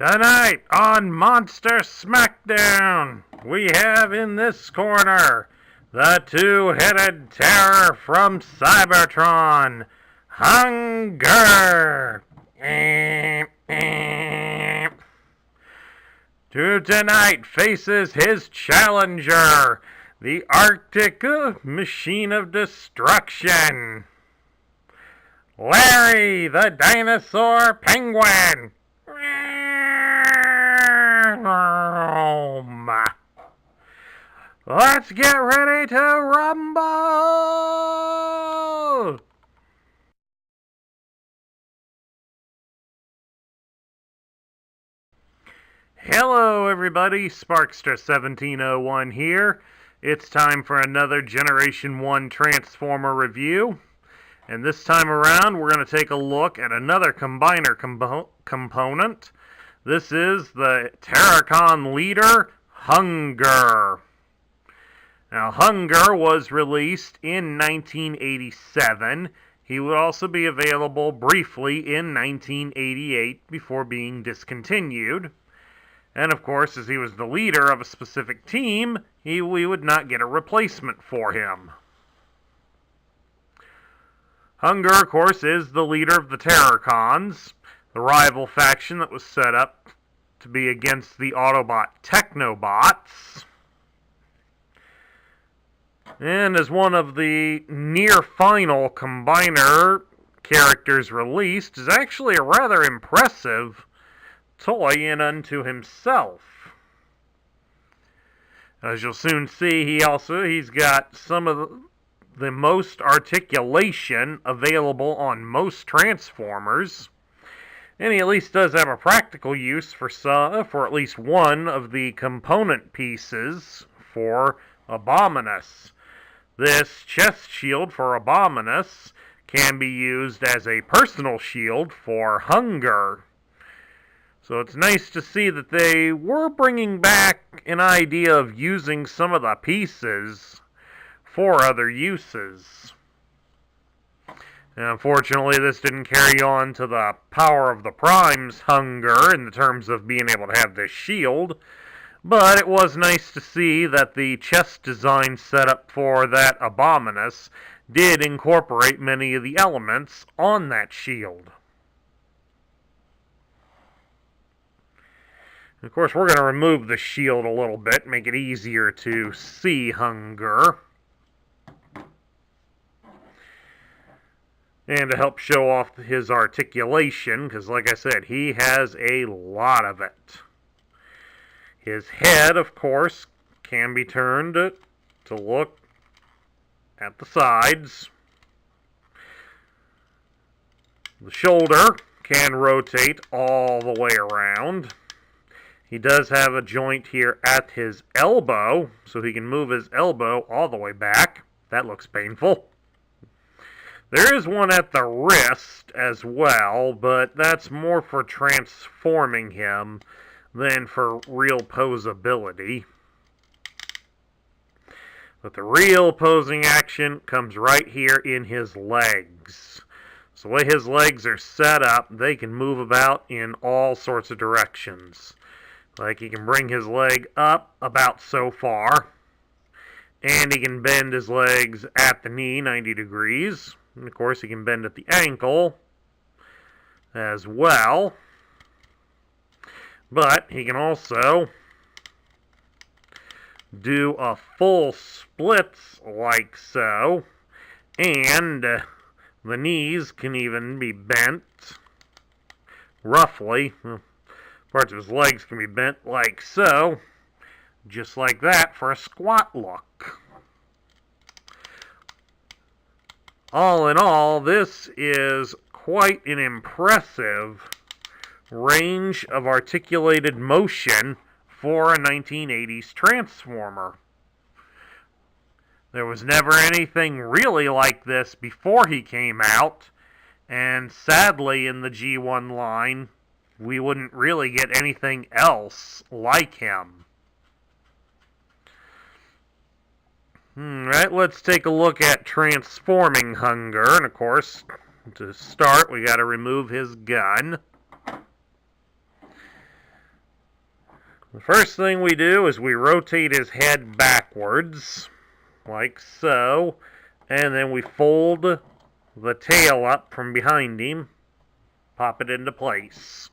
Tonight on Monster Smackdown, we have in this corner the two-headed terror from Cybertron, Hun Grrr. Who tonight faces his challenger, the Arctic Machine of Destruction, Larry the Dinosaur Penguin. Let's get ready to rumble! Hello everybody, Sparkster1701 here. It's time for another Generation 1 Transformer review. And this time around, we're going to take a look at another combiner component. This is the Terracon leader, Hun Grrr. Now, Hun Grrr was released in 1987. He would also be available briefly in 1988 before being discontinued. And of course, as he was the leader of a specific team, we would not get a replacement for him. Hun Grrr, of course, is the leader of the Terracons, the rival faction that was set up to be against the Autobot Technobots. And as one of the near-final combiner characters released, is actually a rather impressive toy in unto himself. As you'll soon see, he's got some of the most articulation available on most Transformers. And he at least does have a practical use for at least one of the component pieces for Abominus. This chest shield for Abominus can be used as a personal shield for Hun Grrr. So it's nice to see that they were bringing back an idea of using some of the pieces for other uses. And unfortunately, this didn't carry on to the Power of the Primes Hun Grrr in terms of being able to have this shield. But it was nice to see that the chest design set up for that Abominus did incorporate many of the elements on that shield. Of course, we're going to remove the shield a little bit, make it easier to see Hun Grrr. And to help show off his articulation, because like I said, he has a lot of it. His head, of course, can be turned to look at the sides. The shoulder can rotate all the way around. He does have a joint here at his elbow, so he can move his elbow all the way back. That looks painful. There is one at the wrist as well, but that's more for transforming him than for real posability. But the real posing action comes right here in his legs. So the way his legs are set up, they can move about in all sorts of directions. Like he can bring his leg up about so far, and he can bend his legs at the knee 90 degrees. And of course, he can bend at the ankle as well. But he can also do a full splits like so. And the knees can even be bent roughly. Parts of his legs can be bent like so. Just like that for a squat look. All in all, this is quite an impressive range of articulated motion for a 1980s Transformer. There was never anything really like this before he came out, and sadly in the G1 line, we wouldn't really get anything else like him. Alright, let's take a look at transforming Hun Grrr. And of course, to start, we got to remove his gun. The first thing we do is we rotate his head backwards, like so, and then we fold the tail up from behind him, pop it into place.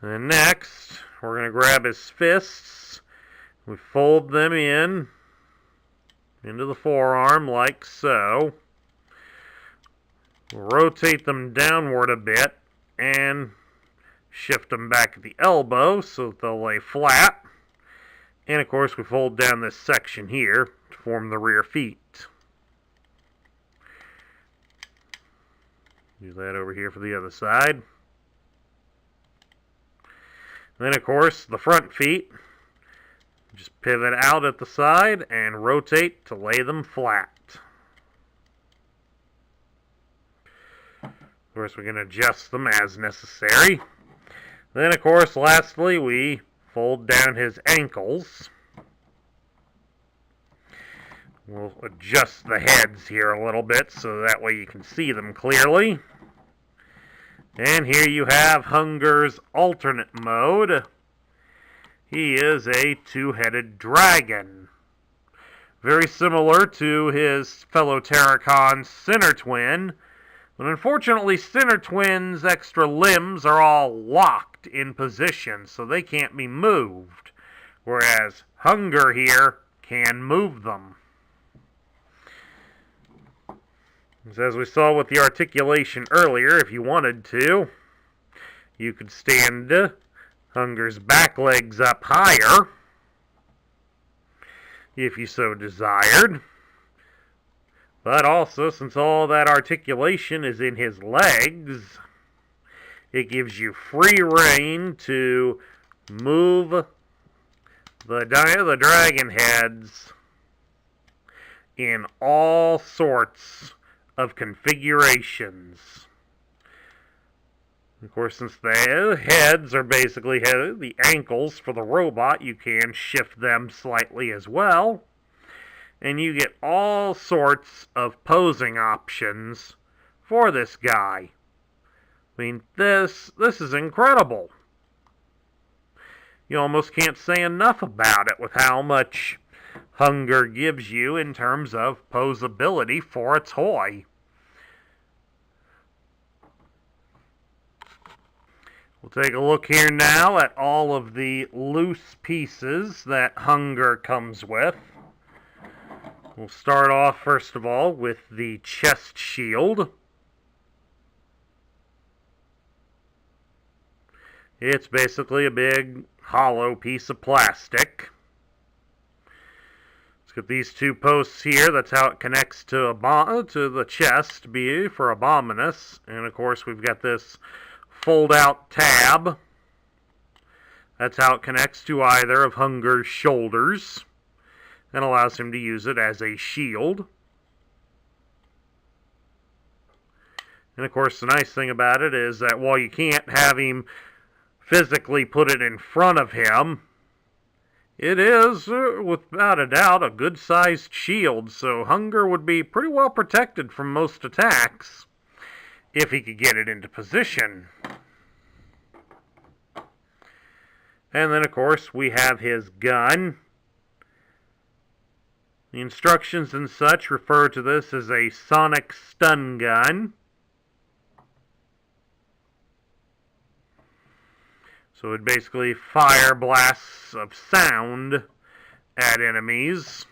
And then next, we're going to grab his fists, we fold them into the forearm like so. We'll rotate them downward a bit and shift them back at the elbow so that they'll lay flat. And of course we fold down this section here to form the rear feet. Do that over here for the other side. Then of course the front feet, just pivot out at the side and rotate to lay them flat. Of course we can adjust them as necessary. Then, of course, lastly, we fold down his ankles. We'll adjust the heads here a little bit so that way you can see them clearly. And here you have Hun Grrr's alternate mode. He is a two-headed dragon. Very similar to his fellow Terracon Sinner Twin. But unfortunately, Sinner Twin's extra limbs are all locked in position, so they can't be moved. Whereas Hun Grrr here can move them. As we saw with the articulation earlier, if you wanted to, you could stand Hun Grrr's back legs up higher, if you so desired. But also, since all that articulation is in his legs, it gives you free rein to move the dragon heads in all sorts of configurations. Of course, since the heads are basically the ankles for the robot, you can shift them slightly as well. And you get all sorts of posing options for this guy. I mean, this is incredible. You almost can't say enough about it with how much Hun Grrr gives you in terms of posability for a toy. We'll take a look here now at all of the loose pieces that Hun Grrr comes with. We'll start off, first of all, with the chest shield. It's basically a big, hollow piece of plastic. Let's get these two posts here. That's how it connects to the chest for Abominus. And, of course, we've got this fold-out tab. That's how it connects to either of Hun Grrr's shoulders, and allows him to use it as a shield. And of course, the nice thing about it is that while you can't have him physically put it in front of him, it is, without a doubt, a good-sized shield, so Hun Grrr would be pretty well protected from most attacks if he could get it into position. And then, of course, we have his gun. The instructions and such refer to this as a sonic stun gun. So it basically fire blasts of sound at enemies.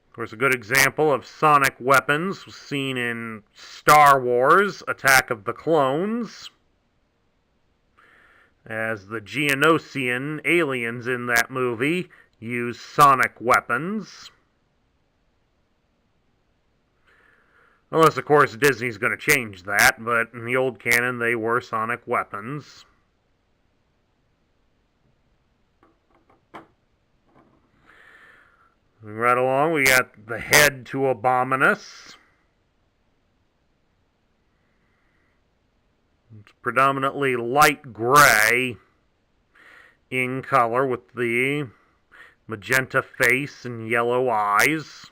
Of course, a good example of sonic weapons was seen in Star Wars: Attack of the Clones, as the Geonosian aliens in that movie use sonic weapons. Unless, of course, Disney's going to change that, but in the old canon, they were sonic weapons. Right along, we got the head to Abominus. It's predominantly light gray in color with the magenta face and yellow eyes.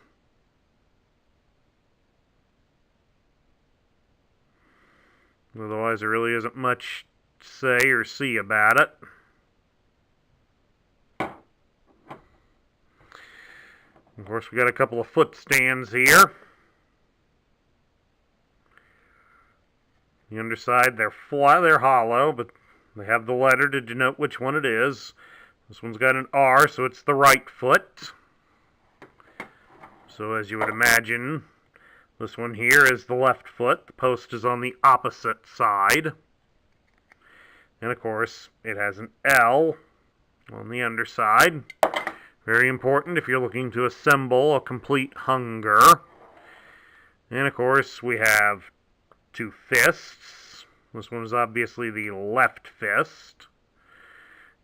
Otherwise, there really isn't much to say or see about it. Of course, we got a couple of foot stands here. The underside, they're flat, they're hollow, but they have the letter to denote which one it is. This one's got an R, so it's the right foot. So as you would imagine, this one here is the left foot. The post is on the opposite side. And of course, it has an L on the underside. Very important if you're looking to assemble a complete Hun Grrr. And of course, we have two fists. This one is obviously the left fist.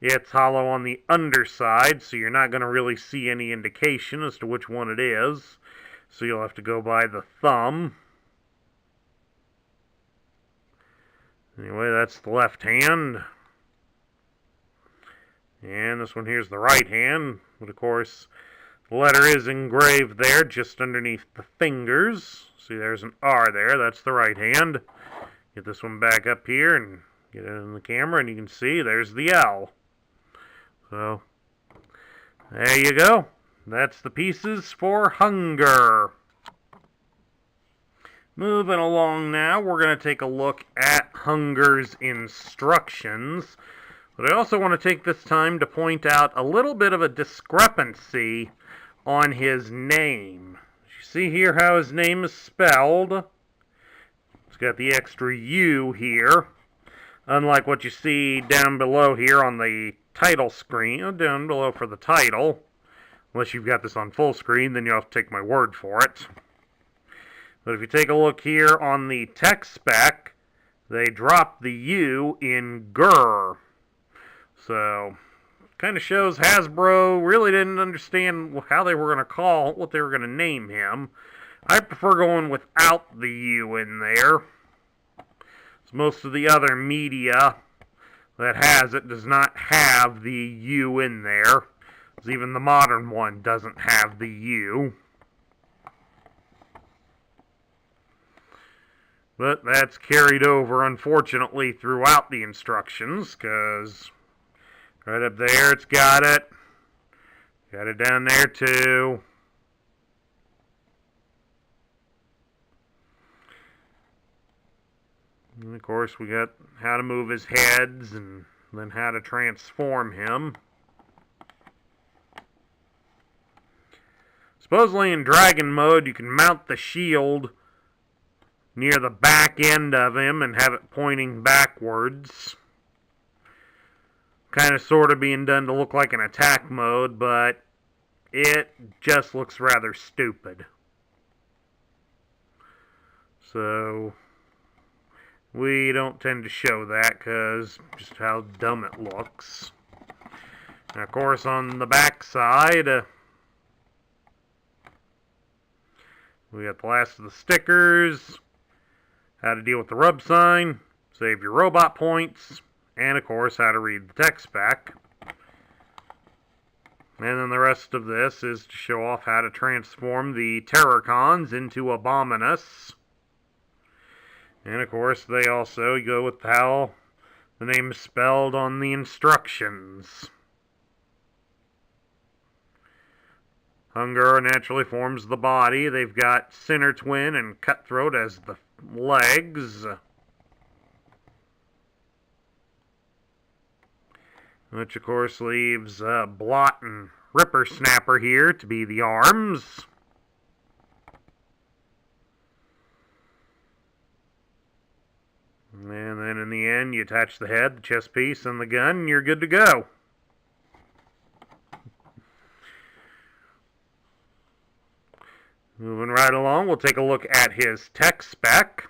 It's hollow on the underside, so you're not going to really see any indication as to which one it is. So you'll have to go by the thumb. Anyway, that's the left hand. And this one here's the right hand. But of course, the letter is engraved there just underneath the fingers. See, there's an R there. That's the right hand. Get this one back up here and get it in the camera, and you can see there's the L. So, there you go. That's the pieces for Hun Grrr. Moving along now, we're going to take a look at Hun Grrr's instructions. But I also want to take this time to point out a little bit of a discrepancy on his name. You see here how his name is spelled. It's got the extra U here. Unlike what you see down below here on the title screen, down below for the title. Unless you've got this on full screen, then you'll have to take my word for it. But if you take a look here on the text spec, they dropped the U in Grrr. So, kind of shows Hasbro really didn't understand how they were going to call, what they were going to name him. I prefer going without the U in there. So most of the other media that has it does not have the U in there. Even the modern one doesn't have the U. But that's carried over, unfortunately, throughout the instructions, because right up there it's got it. Got it down there too. And of course we got how to move his heads and then how to transform him. Supposedly in Dragon mode you can mount the shield near the back end of him and have it pointing backwards. Kind of sort of being done to look like an attack mode, but it just looks rather stupid. So we don't tend to show that because just how dumb it looks. And of course on the back side, we got the last of the stickers, how to deal with the rub sign, save your robot points, and of course how to read the text spec. And then the rest of this is to show off how to transform the Terrorcons into Abominus. And of course they also go with how the name is spelled on the instructions. Hun Grrr naturally forms the body. They've got Sinner Twin and Cutthroat as the legs. Which of course leaves Blot and Ripper Snapper here to be the arms. And then in the end you attach the head, the chest piece, and the gun, and you're good to go. Moving right along, we'll take a look at his tech spec.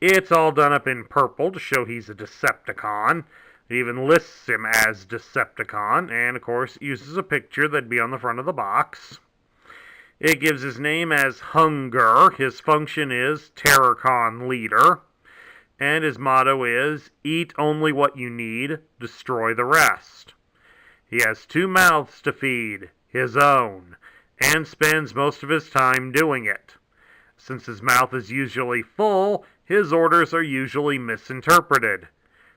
It's all done up in purple to show he's a Decepticon. It even lists him as Decepticon, and of course uses a picture that'd be on the front of the box. It gives his name as Hun Grrr. His function is Terrorcon Leader. And his motto is, eat only what you need, destroy the rest. He has 2 mouths to feed, his own, and spends most of his time doing it. Since his mouth is usually full, his orders are usually misinterpreted.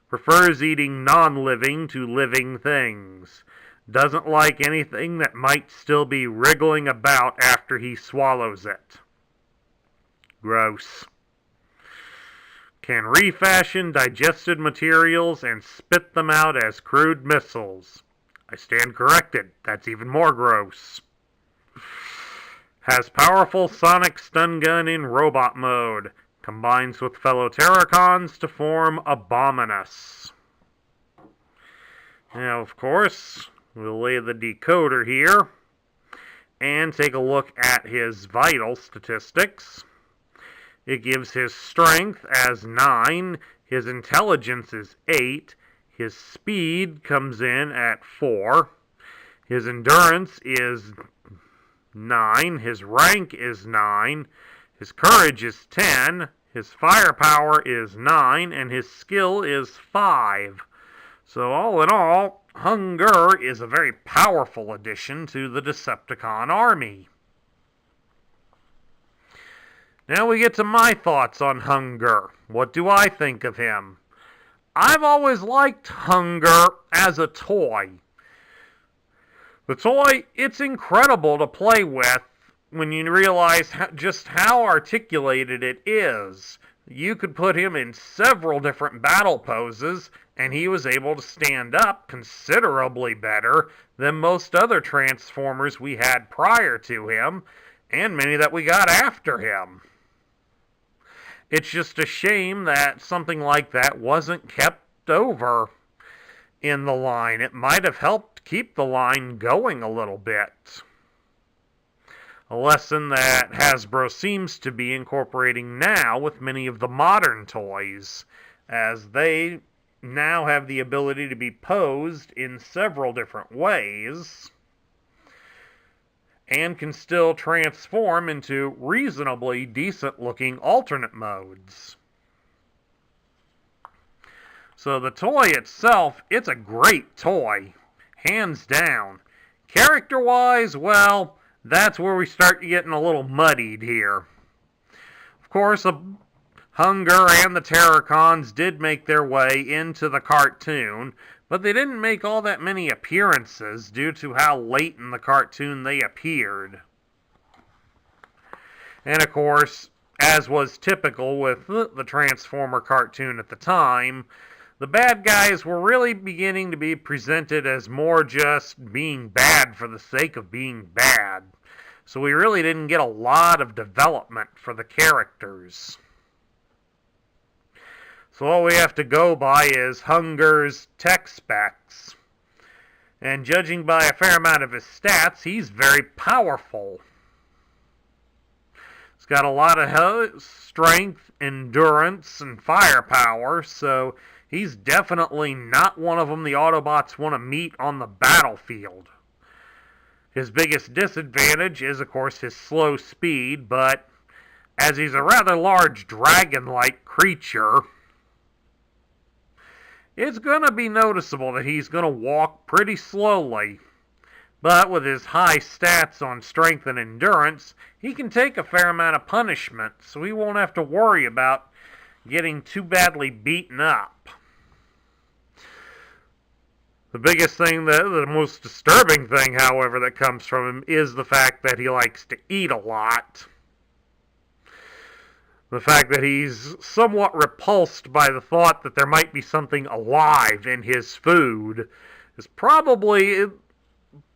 Prefers eating non-living to living things. Doesn't like anything that might still be wriggling about after he swallows it. Gross. Can refashion digested materials and spit them out as crude missiles. I stand corrected. That's even more gross. Has powerful sonic stun gun in robot mode. Combines with fellow Terracons to form Abominus. Now, of course, we'll lay the decoder here and take a look at his vital statistics. It gives his strength as 9, his intelligence is 8, his speed comes in at 4, his endurance is 9, his rank is 9, his courage is 10, his firepower is 9, and his skill is 5. So all in all, Hun Grrr is a very powerful addition to the Decepticon army. Now we get to my thoughts on Hun Grrr. What do I think of him? I've always liked Hun Grrr as a toy. The toy, it's incredible to play with when you realize just how articulated it is. You could put him in several different battle poses, and he was able to stand up considerably better than most other Transformers we had prior to him, and many that we got after him. It's just a shame that something like that wasn't kept over in the line. It might have helped keep the line going a little bit. A lesson that Hasbro seems to be incorporating now with many of the modern toys, as they now have the ability to be posed in several different ways and can still transform into reasonably decent-looking alternate modes. So the toy itself, it's a great toy, hands down. Character-wise, well, that's where we start getting a little muddied here. Of course, Hun Grrr and the Terracons did make their way into the cartoon, but they didn't make all that many appearances due to how late in the cartoon they appeared. And of course, as was typical with the Transformer cartoon at the time, the bad guys were really beginning to be presented as more just being bad for the sake of being bad. So we really didn't get a lot of development for the characters. So all we have to go by is Hun Grrr's tech specs. And judging by a fair amount of his stats, he's very powerful. He's got a lot of strength, endurance, and firepower, so he's definitely not one of them the Autobots want to meet on the battlefield. His biggest disadvantage is, of course, his slow speed, but as he's a rather large dragon-like creature, it's going to be noticeable that he's going to walk pretty slowly. But with his high stats on strength and endurance, he can take a fair amount of punishment, so he won't have to worry about getting too badly beaten up. The biggest thing, the most disturbing thing, however, that comes from him is the fact that he likes to eat a lot. The fact that he's somewhat repulsed by the thought that there might be something alive in his food is probably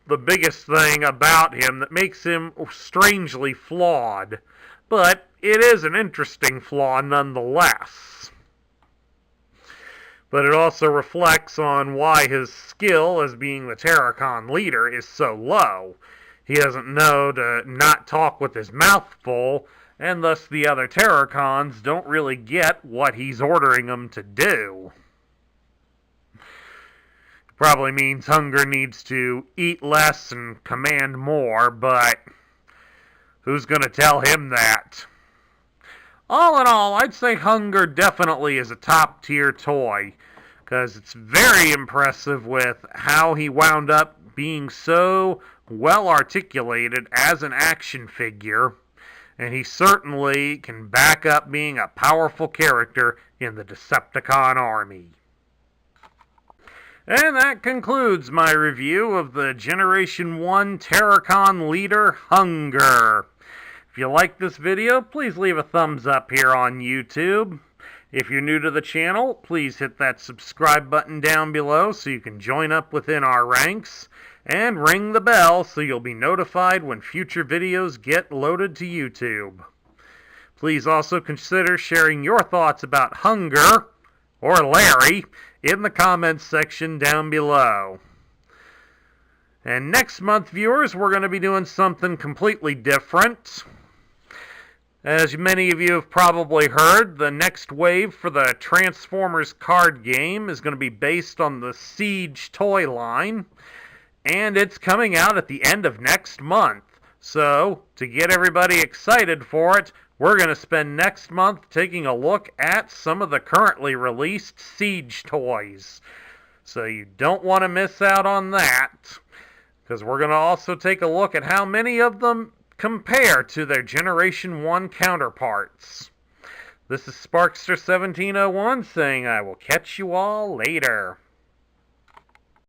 the biggest thing about him that makes him strangely flawed. But it is an interesting flaw nonetheless. But it also reflects on why his skill as being the Terracon leader is so low. He doesn't know to not talk with his mouth full, and thus the other Terracons don't really get what he's ordering them to do. Probably means Hun Grrr needs to eat less and command more, but who's going to tell him that? All in all, I'd say Hun Grrr definitely is a top-tier toy, because it's very impressive with how he wound up being so well articulated as an action figure, and he certainly can back up being a powerful character in the Decepticon army. And that concludes my review of the Generation 1 Terracon leader, Hun Grrr. If you like this video, please leave a thumbs up here on YouTube. If you're new to the channel, please hit that subscribe button down below so you can join up within our ranks, and ring the bell so you'll be notified when future videos get loaded to YouTube. Please also consider sharing your thoughts about Hun Grrr, or Larry, in the comments section down below. And next month, viewers, we're going to be doing something completely different. As many of you have probably heard, the next wave for the Transformers card game is going to be based on the Siege toy line, and it's coming out at the end of next month. So, to get everybody excited for it, we're going to spend next month taking a look at some of the currently released Siege toys. So you don't want to miss out on that, because we're going to also take a look at how many of them compare to their Generation 1 counterparts. This is Sparkster1701 saying I will catch you all later.